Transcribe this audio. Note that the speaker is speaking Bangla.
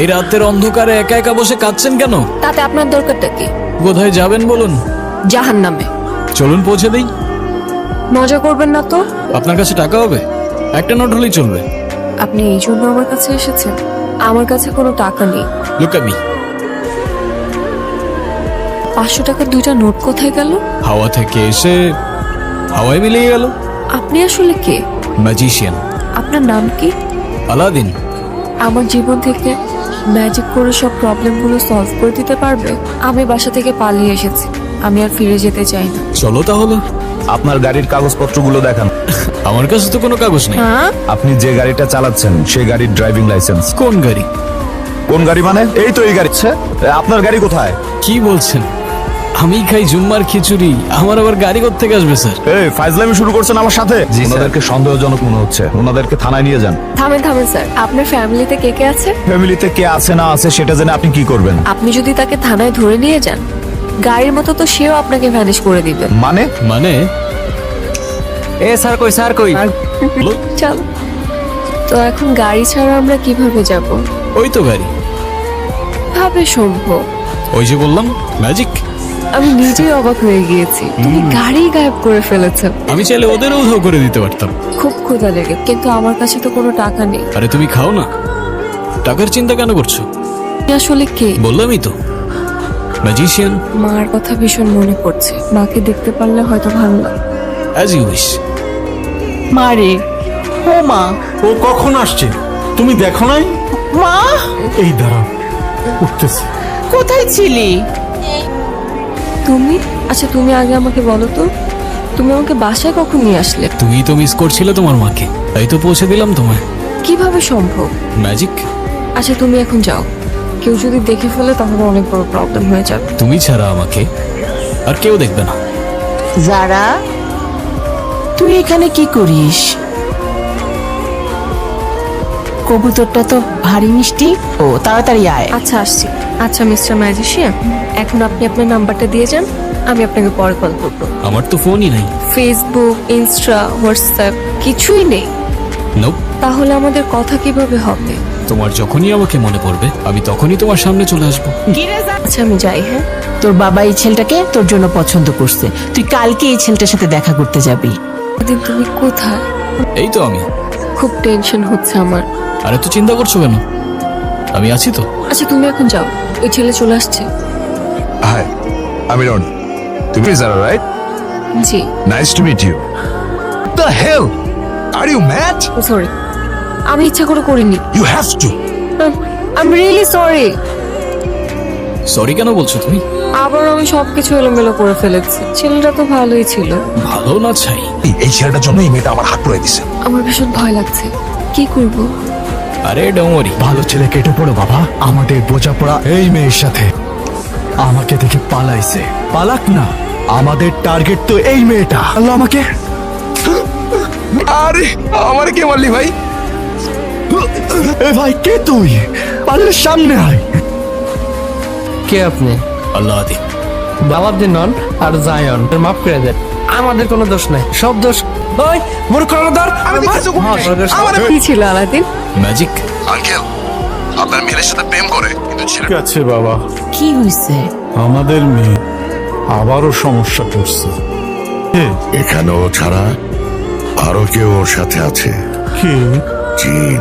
এই রাতের অন্ধকারে একা একা বসে কাঁদছেন কেন? তাতে আপনার দরকারটা কি? কোথায় যাবেন বলুন? জাহান্নামে। চলুন পৌঁছে দেই। মজা করবেন না তো? আপনার কাছে টাকা হবে? একটা নোট হলেই চলবে। আপনি এই জন্য আমার কাছে এসেছেন? আমার কাছে কোনো টাকা নেই। Look at me. 500 টাকার 2টা নোট কোথায় গেল? হাওয়া থেকে এসে হাওয়ায় মিলিয়ে গেল। আপনি আসলে কে? ম্যাজিশিয়ান। আপনার নাম কি? আলাদিন। আমার জীবন থেকে ম্যাজিক করে সব প্রবলেমগুলো সলভ করে দিতে পারবে? আমি বাসা থেকে পালিয়ে এসেছি, আমি আর ফিরে যেতে চাই না। চলো তাহলে। আপনার গাড়ির কাগজপত্রগুলো দেখান। আমার কাছে তো কোনো কাগজ নেই। হ্যাঁ, আপনি যে গাড়িটা চালাচ্ছেন সেই গাড়ির ড্রাইভিং লাইসেন্স। কোন গাড়ি? কোন গাড়ি মানে? এই তো এই গাড়ি। আপনার গাড়ি কোথায়? কি বলছেন? আমি খাই জুম্মার খিচুড়ি, আমার আবার গাড়ি কোত্থেকে আসবে স্যার? এই ফাইজলামি শুরু করছেন আমার সাথে? ওনাদেরকে সন্দেহজনক মনে হচ্ছে, ওনাদেরকে থানায় নিয়ে যান। থামেন থামেন স্যার, আপনার ফ্যামিলিতে কে কে আছে? ফ্যামিলিতে কে আছে না আছে সেটা জেনে আপনি কি করবেন? আপনি যদি তাকে থানায় ধরে নিয়ে যান, গাড়ির মতো তো সেও আপনাকে ভ্যানিশ করে দিবে। মানে? মানে এ স্যার কই, স্যার কই? চল। তো এখন গাড়ি ছাড়া আমরা কিভাবে যাব? ওই তো গাড়ি। ভাবে সম্ভব? ওই যে বললাম ম্যাজিক। আমি নিজেই অবাক হয়ে গিয়েছি, তুমি গাড়ি গায়েব করে ফেলেছো। আমি চাইলে ওদেরও উধাও করে দিতে পারতাম। খুব ক্ষুধা লেগে, কিন্তু আমার কাছে তো কোনো টাকা নেই। আরে তুমি খাও না, টাকার চিন্তা কেন করছো? তুমি আসলে কে? বললামই তো, ম্যাজিশিয়ান। মার কথা ভীষণ মনে পড়ছে, মাকে দেখতে পারলে হয়তো ভালো লাগবে। As you wish. মারে, ও মা, ও কখন আসছে তুমি দেখো নাই? মা এই দাঁড়াও, উঠতেছে। কোথায় ছিলি? তুমি? আচ্ছা তুমি আগে আমাকে বলো তো, তুমি আমাকে বাসায় কখন নিয়ে আসলে? তুমি তো মিস করছিলে তোমার মাকে, তাই তো পৌঁছে দিলাম তোমায়। কিভাবে সম্ভব? ম্যাজিক। আচ্ছা তুমি এখন যাও, কেউ যদি দেখে ফেলে তাহলে অনেক বড় প্রবলেম হয়ে যাবে। তুমি ছাড়া আমাকে আর কেউ দেখবে না। যারা, তুই এখানে কি করিস? কবুতরটা তো ভারী মিষ্টি। ও তাড়াতাড়ি আয়। আচ্ছা আসছি। আচ্ছা মিস্টার ম্যাজিশিয়ান, এখন আপনি আপনার নাম্বারটা দিয়ে যান, আমি আপনাকে পরে কল করবো। আমার তো ফোনই নাই। ফেসবুক, ইনস্টা, হোয়াটসঅ্যাপ কিছুই নেই? নোপ। তাহলে আমাদের কথা কিভাবে হবে? তোমার যখনই আমাকে মনে পড়বে আমি তখনই তোমার সামনে চলে আসবো। আচ্ছা আমি যাই। হ্যাঁ, তোর বাবা এই ছেলেটাকে তোর জন্য পছন্দ করছে, তুই কালকে এই ছেলেটার সাথে দেখা করতে যাবি। দিন তুমি কোথায়? এই তো আমি। খুব টেনশন হচ্ছে আমার। আরে তো চিন্তা করছো কেন, আমি আছি তো। আচ্ছা তুমি এখন যাও, ওই ছেলে চলে আসছে। হাই, আমি রনি। তুমি যারা, রাইট? জি। Nice to meet you. The hell are you mad? Sorry, আমি ইচ্ছা করে করিনি। You have to. I am really sorry. Sorry কেন বলছো তুমি? আবার আমি সবকিছু এলোমেলো করে ফেলেছি। ছেলেটা তো ভালোই ছিল। ভালো না চাই। এই ছেলেটার জন্য এই মেয়েটা আমার হাত পুড়াই দিছে। আমার ভীষণ ভয় লাগছে, কি করব? আরে ডোন্ট ওয়ারি। ভালো ছেলে কেটে পড়ো বাবা, আমাদের বোঝাপড়া এই মেয়ের সাথে। আমাকে দেখে পালাইছে, পালাক না, আমাদের টার্গেট তো এই মেয়েটা। আল্লাহ আমাকে। আরে আমার কে মারলি ভাই? এ ভাই কে তুই? পারলে সামনে আয়। কে আপনি? আল্লাহ আদি। বাবাদ্দিন নন আর জায়ন, মাফ করে দেন, আমাদের কোনো দোষ নাই, সব দোষ ওই মূর্খ রণধর। কি ছিল আলাদিন? ম্যাজিক। আঙ্কেল, আপনার মেয়ের সাথে প্রেম করে, কিন্তু ঠিক আছে বাবা, কি হয়েছে? আমাদের মেয়ে আবারও সমস্যা করছে। এখানে ও ছাড়া আরো কেউ ওর সাথে আছে। কি? জিন।